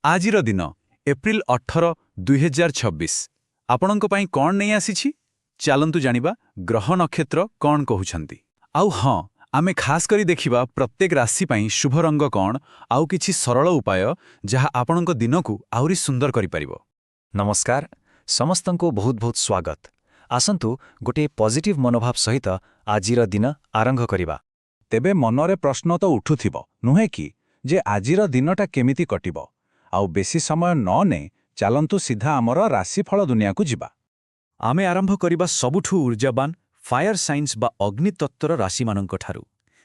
ଆଜିର ଦିନ ଏପ୍ରିଲ 18, 2026 ଆପଣଙ୍କ ପାଇଁ କ'ଣ ନେଇ ଆସିଛି? ଚାଲନ୍ତୁ ଜାଣିବା ଗ୍ରହ ନକ୍ଷତ୍ର କ'ଣ କହୁଛନ୍ତି। ଆଉ ହଁ, ଆମେ ଖାସ୍ କରି ଦେଖିବା ପ୍ରତ୍ୟେକ ରାଶି ପାଇଁ ଶୁଭ ରଙ୍ଗ କ'ଣ ଆଉ କିଛି ସରଳ ଉପାୟ ଯାହା ଆପଣଙ୍କ ଦିନକୁ ଆହୁରି ସୁନ୍ଦର କରିପାରିବ। ନମସ୍କାର, ସମସ୍ତଙ୍କୁ ବହୁତ ବହୁତ ସ୍ୱାଗତ। ଆସନ୍ତୁ ଗୋଟିଏ ପଜିଟିଭ୍ ମନୋଭାବ ସହିତ ଆଜିର ଦିନ ଆରମ୍ଭ କରିବା। ତେବେ ମନରେ ପ୍ରଶ୍ନ ତ ଉଠୁଥିବ ନୁହେଁ କି ଯେ ଆଜିର ଦିନଟା କେମିତି କଟିବ? ଆଉ ବେଶୀ ସମୟ ନ ନେଇ ଚାଲନ୍ତୁ ସିଧା ଆମର ରାଶିଫଳ ଦୁନିଆକୁ ଯିବା। ଆମେ ଆରମ୍ଭ କରିବା ସବୁଠୁ ଊର୍ଜାବାନ ଫାୟାର ସାଇନ୍ସ ବା ଅଗ୍ନିତତ୍ତ୍ୱର ରାଶିମାନଙ୍କଠାରୁ।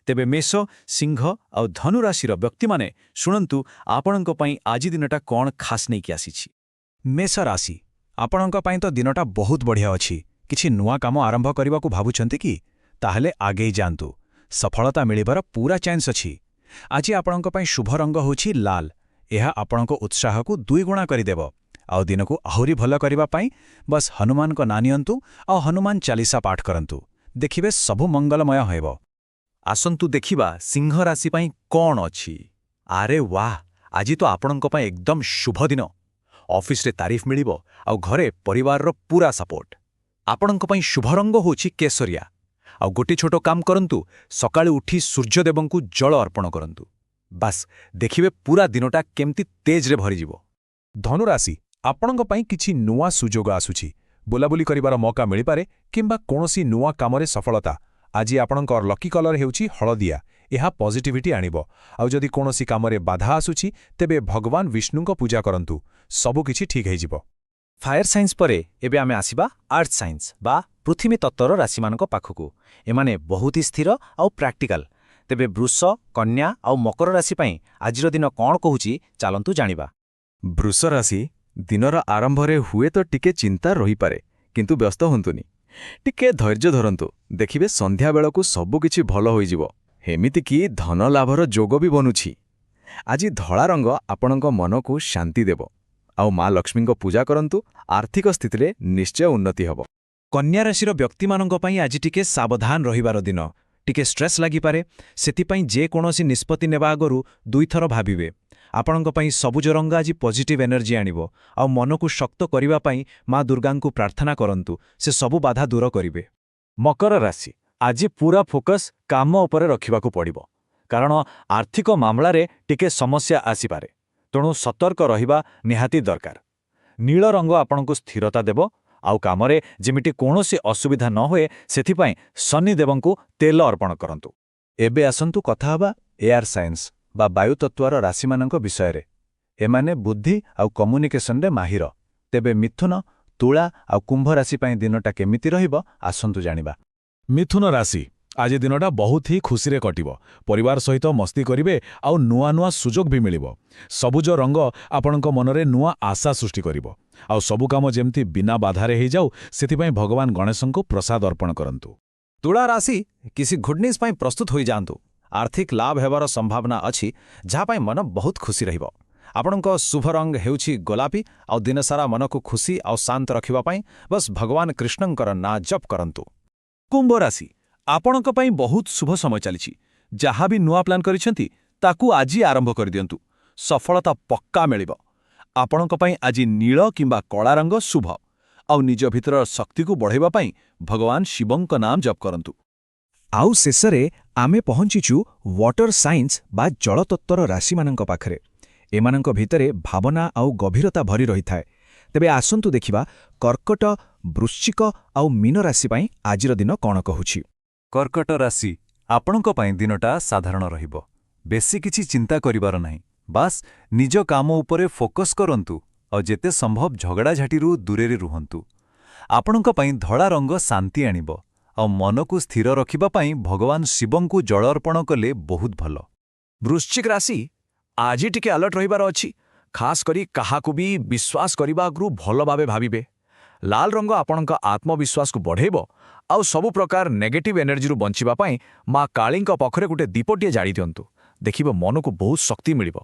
ତେବେ ମେଷ, ସିଂହ ଆଉ ଧନୁ ରାଶିର ବ୍ୟକ୍ତିମାନେ ଶୁଣନ୍ତୁ ଆପଣଙ୍କ ପାଇଁ ଆଜି ଦିନଟା କ'ଣ ଖାସ୍ ନେଇକି ଆସିଛି। ମେଷ ରାଶି, ଆପଣଙ୍କ ପାଇଁ ତ ଦିନଟା ବହୁତ ବଢ଼ିଆ ଅଛି। କିଛି ନୂଆ କାମ ଆରମ୍ଭ କରିବାକୁ ଭାବୁଛନ୍ତି କି? ତାହେଲେ ଆଗେଇ ଯାଆନ୍ତୁ, ସଫଳତା ମିଳିବାର ପୁରା ଚାନ୍ସ ଅଛି। ଆଜି ଆପଣଙ୍କ ପାଇଁ ଶୁଭ ରଙ୍ଗ ହେଉଛି ଲାଲ। ଏହା ଆପଣଙ୍କ ଉତ୍ସାହକୁ ଦୁଇଗୁଣା କରିଦେବ। ଆଉ ଦିନକୁ ଆହୁରି ଭଲ କରିବା ପାଇଁ ବସ୍ ହନୁମାନଙ୍କ ନାଁ ନିଅନ୍ତୁ ଆଉ ହନୁମାନ ଚାଲିସା ପାଠ କରନ୍ତୁ। ଦେଖିବେ ସବୁ ମଙ୍ଗଳମୟ ହେବ। ଆସନ୍ତୁ ଦେଖିବା ସିଂହ ରାଶି ପାଇଁ କ'ଣ ଅଛି। ଆରେ ୱାଃ, ଆଜି ତ ଆପଣଙ୍କ ପାଇଁ ଏକଦମ ଶୁଭ ଦିନ। ଅଫିସରେ ତାରିଫ ମିଳିବ ଆଉ ଘରେ ପରିବାରର ପୁରା ସପୋର୍ଟ। ଆପଣଙ୍କ ପାଇଁ ଶୁଭ ରଙ୍ଗ ହେଉଛି କେଶରିଆ। ଆଉ ଗୋଟିଏ ଛୋଟ କାମ କରନ୍ତୁ, ସକାଳୁ ଉଠି ସୂର୍ଯ୍ୟଦେବଙ୍କୁ ଜଳ ଅର୍ପଣ କରନ୍ତୁ। ବାସ୍ ଦେଖିବେ ପୁରା ଦିନଟା କେମିତି ତେଜରେ ଭରିଯିବ। ଧନୁରାଶି, ଆପଣଙ୍କ ପାଇଁ କିଛି ନୂଆ ସୁଯୋଗ ଆସୁଛି। ବୁଲାବୁଲି କରିବାର ମୌକା ମିଳିପାରେ କିମ୍ବା କୌଣସି ନୂଆ କାମରେ ସଫଳତା। ଆଜି ଆପଣଙ୍କର ଲକି କଲର ହେଉଛି ହଳଦିଆ। ଏହା ପଜିଟିଭିଟି ଆଣିବ। ଆଉ ଯଦି କୌଣସି କାମରେ ବାଧା ଆସୁଛି ତେବେ ଭଗବାନ ବିଷ୍ଣୁଙ୍କ ପୂଜା କରନ୍ତୁ, ସବୁକିଛି ଠିକ୍ ହେଇଯିବ। ଫାୟାର ସାଇନ୍ସ ପରେ ଏବେ ଆମେ ଆସିବା ଆର୍ଥ ସାଇନ୍ସ ବା ପୃଥିବୀ ତତ୍ତ୍ୱର ରାଶିମାନଙ୍କ ପାଖକୁ। ଏମାନେ ବହୁତ ସ୍ଥିର ଆଉ ପ୍ରାକ୍ଟିକାଲ। ତେବେ ବୃଷ, କନ୍ୟା ଆଉ ମକର ରାଶି ପାଇଁ ଆଜିର ଦିନ କ'ଣ କହୁଛି ଚାଲନ୍ତୁ ଜାଣିବା। ବୃଷ ରାଶି, ଦିନର ଆରମ୍ଭରେ ହୁଏତ ଟିକେ ଚିନ୍ତା ରହିପାରେ, କିନ୍ତୁ ବ୍ୟସ୍ତ ହୁଅନ୍ତୁନି। ଟିକେ ଧୈର୍ଯ୍ୟ ଧରନ୍ତୁ, ଦେଖିବେ ସନ୍ଧ୍ୟାବେଳକୁ ସବୁକିଛି ଭଲ ହୋଇଯିବ। ଏମିତିକି ଧନ ଲାଭର ଯୋଗ ବି ବନୁଛି। ଆଜି ଧଳା ରଙ୍ଗ ଆପଣଙ୍କ ମନକୁ ଶାନ୍ତି ଦେବ। ଆଉ ମା ଲକ୍ଷ୍ମୀଙ୍କ ପୂଜା କରନ୍ତୁ, ଆର୍ଥିକ ସ୍ଥିତିରେ ନିଶ୍ଚୟ ଉନ୍ନତି ହେବ। କନ୍ୟା ରାଶିର ବ୍ୟକ୍ତିମାନଙ୍କ ପାଇଁ ଆଜି ଟିକେ ସାବଧାନ ରହିବାର ଦିନ। ଟିକେ ଷ୍ଟ୍ରେସ୍ ଲାଗିପାରେ, ସେଥିପାଇଁ ଯେକୌଣସି ନିଷ୍ପତ୍ତି ନେବା ଆଗରୁ ଦୁଇଥର ଭାବିବେ। ଆପଣଙ୍କ ପାଇଁ ସବୁଜ ରଙ୍ଗ ଆଜି ପଜିଟିଭ୍ ଏନର୍ଜି ଆଣିବ। ଆଉ ମନକୁ ଶକ୍ତ କରିବା ପାଇଁ ମା ଦୁର୍ଗାଙ୍କୁ ପ୍ରାର୍ଥନା କରନ୍ତୁ, ସେ ସବୁ ବାଧା ଦୂର କରିବେ। ମକର ରାଶି, ଆଜି ପୁରା ଫୋକସ୍ କାମ ଉପରେ ରଖିବାକୁ ପଡ଼ିବ, କାରଣ ଆର୍ଥିକ ମାମଲାରେ ଟିକେ ସମସ୍ୟା ଆସିପାରେ। ତେଣୁ ସତର୍କ ରହିବା ନିହାତି ଦରକାର। ନୀଳ ରଙ୍ଗ ଆପଣଙ୍କୁ ସ୍ଥିରତା ଦେବ। ଆଉ କାମରେ ଯେମିତି କୌଣସି ଅସୁବିଧା ନ ହୁଏ ସେଥିପାଇଁ ଶନିଦେବଙ୍କୁ ତେଲ ଅର୍ପଣ କରନ୍ତୁ। ଏବେ ଆସନ୍ତୁ କଥା ହେବା ଏୟାର ସାଇନ୍ସ ବା ବାୟୁତତ୍ତ୍ୱର ରାଶିମାନଙ୍କ ବିଷୟରେ। ଏମାନେ ବୁଦ୍ଧି ଆଉ କମ୍ୟୁନିକେସନରେ ମାହିର। ତେବେ ମିଥୁନ, ତୁଳା ଆଉ କୁମ୍ଭ ରାଶି ପାଇଁ ଦିନଟା କେମିତି ରହିବ ଆସନ୍ତୁ ଜାଣିବା। ମିଥୁନ ରାଶି, ଆଜି ଦିନଟା ବହୁତ ହିଁ ଖୁସିରେ କଟିବ। ପରିବାର ସହିତ ମସ୍ତି କରିବେ ଆଉ ନୂଆ ନୂଆ ସୁଯୋଗ ବି ମିଳିବ। ସବୁଜ ରଙ୍ଗ ଆପଣଙ୍କ ମନରେ ନୂଆ ଆଶା ସୃଷ୍ଟି କରିବ। ଆଉ ସବୁ କାମ ଯେମିତି ବିନା ବାଧାରେ ହେଇଯାଉ, ସେଥିପାଇଁ ଭଗବାନ ଗଣେଶଙ୍କୁ ପ୍ରସାଦ ଅର୍ପଣ କରନ୍ତୁ। ତୁଳା ରାଶି, କିଛି ଗୁଡ୍ ନ୍ୟୁଜ୍ ପାଇଁ ପ୍ରସ୍ତୁତ ହୋଇଯାଆନ୍ତୁ। ଆର୍ଥିକ ଲାଭ ହେବାର ସମ୍ଭାବନା ଅଛି, ଯାହା ପାଇଁ ମନ ବହୁତ ଖୁସି ରହିବ। ଆପଣଙ୍କ ଶୁଭ ରଙ୍ଗ ହେଉଛି ଗୋଲାପୀ। ଆଉ ଦିନସାରା ମନକୁ ଖୁସି ଆଉ ଶାନ୍ତ ରଖିବା ପାଇଁ ବସ୍ ଭଗବାନ କୃଷ୍ଣଙ୍କର ନାଁ ଜପ କରନ୍ତୁ। କୁମ୍ଭ ରାଶି, ଆପଣଙ୍କ ପାଇଁ ବହୁତ ଶୁଭ ସମୟ ଚାଲିଛି। ଯାହା ବି ନୂଆ ପ୍ଲାନ୍ କରିଛନ୍ତି ତାକୁ ଆଜି ଆରମ୍ଭ କରିଦିଅନ୍ତୁ, ସଫଳତା ପକ୍କା ମିଳିବ। ଆପଣଙ୍କ ପାଇଁ ଆଜି ନୀଳ କିମ୍ବା କଳା ରଙ୍ଗ ଶୁଭ। ଆଉ ନିଜ ଭିତରର ଶକ୍ତିକୁ ବଢ଼ାଇବା ପାଇଁ ଭଗବାନ ଶିବଙ୍କ ନାମ ଜପ କରନ୍ତୁ। ଆଉ ଶେଷରେ ଆମେ ପହଞ୍ଚିଛୁ ୱାଟର ସାଇନ୍ସ ବା ଜଳତତ୍ତ୍ୱର ରାଶିମାନଙ୍କ ପାଖରେ। ଏମାନଙ୍କ ଭିତରେ ଭାବନା ଆଉ ଗଭୀରତା ଭରି ରହିଥାଏ। ତେବେ ଆସନ୍ତୁ ଦେଖିବା କର୍କଟ, ବୃଶ୍ଚିକ ଆଉ ମୀନ ରାଶି ପାଇଁ ଆଜିର ଦିନ କ'ଣ କହୁଛି। କର୍କଟ ରାଶି, ଆପଣଙ୍କ ପାଇଁ ଦିନଟା ସାଧାରଣ ରହିବ। ବେଶୀ କିଛି ଚିନ୍ତା କରିବାର ନାହିଁ। ବାସ୍ ନିଜ କାମ ଉପରେ ଫୋକସ୍ କରନ୍ତୁ ଆଉ ଯେତେ ସମ୍ଭବ ଝଗଡ଼ାଝାଟିରୁ ଦୂରରେ ରୁହନ୍ତୁ। ଆପଣଙ୍କ ପାଇଁ ଧଳା ରଙ୍ଗ ଶାନ୍ତି ଆଣିବ। ଆଉ ମନକୁ ସ୍ଥିର ରଖିବା ପାଇଁ ଭଗବାନ ଶିବଙ୍କୁ ଜଳ ଅର୍ପଣ କଲେ ବହୁତ ଭଲ। ବୃଶ୍ଚିକ ରାଶି, ଆଜି ଟିକେ ଆଲର୍ଟ ରହିବାର ଅଛି। ଖାସ୍ କରି କାହାକୁ ବି ବିଶ୍ୱାସ କରିବା ଆଗରୁ ଭଲ ଭାବେ ଭାବିବେ। ଲାଲ ରଙ୍ଗ ଆପଣଙ୍କ ଆତ୍ମବିଶ୍ୱାସକୁ ବଢ଼େଇବ। ଆଉ ସବୁ ପ୍ରକାର ନେଗେଟିଭ୍ ଏନର୍ଜିରୁ ବଞ୍ଚିବା ପାଇଁ ମା କାଳୀଙ୍କ ପାଖରେ ଗୋଟେ ଦୀପଟିଏ ଜାଳି ଦିଅନ୍ତୁ, ଦେଖିବ ମନକୁ ବହୁତ ଶକ୍ତି ମିଳିବ।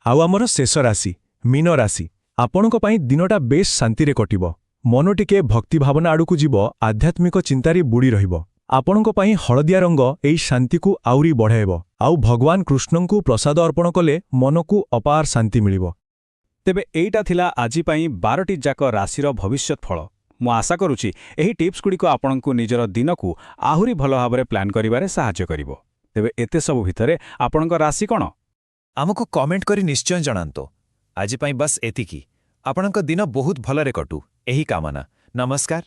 ଆଉ ଆମର ଶେଷ ରାଶି ମୀନ ରାଶି, ଆପଣଙ୍କ ପାଇଁ ଦିନଟା ବେଶ୍ ଶାନ୍ତିରେ କଟିବ। ମନ ଟିକେ ଭକ୍ତି ଭାବନା ଆଡ଼କୁ ଯିବ, ଆଧ୍ୟାତ୍ମିକ ଚିନ୍ତାରେ ବୁଡ଼ି ରହିବ। ଆପଣଙ୍କ ପାଇଁ ହଳଦିଆ ରଙ୍ଗ ଏହି ଶାନ୍ତିକୁ ଆହୁରି ବଢ଼ାଇବ। ଆଉ ଭଗବାନ କୃଷ୍ଣଙ୍କୁ ପ୍ରସାଦ ଅର୍ପଣ କଲେ ମନକୁ ଅପାର ଶାନ୍ତି ମିଳିବ। ତେବେ ଏଇଟା ଥିଲା ଆଜି ପାଇଁ 12ଟି ଯାକ ରାଶିର ଭବିଷ୍ୟତ ଫଳ। ମୁଁ ଆଶା କରୁଛି ଏହି ଟିପ୍ସଗୁଡ଼ିକ ଆପଣଙ୍କୁ ନିଜର ଦିନକୁ ଆହୁରି ଭଲ ଭାବରେ ପ୍ଲାନ୍ କରିବାରେ ସାହାଯ୍ୟ କରିବ। ତେବେ ଏତେ ସବୁ ଭିତରେ ଆପଣଙ୍କ ରାଶି କ'ଣ? ଆମକୁ କମେଣ୍ଟ କରି ନିଶ୍ଚୟ ଜଣାନ୍ତୁ। ଆଜି ପାଇଁ ବାସ୍ ଏତିକି। ଆପଣଙ୍କ ଦିନ ବହୁତ ଭଲରେ କଟୁ ଏହି କାମନା। ନମସ୍କାର।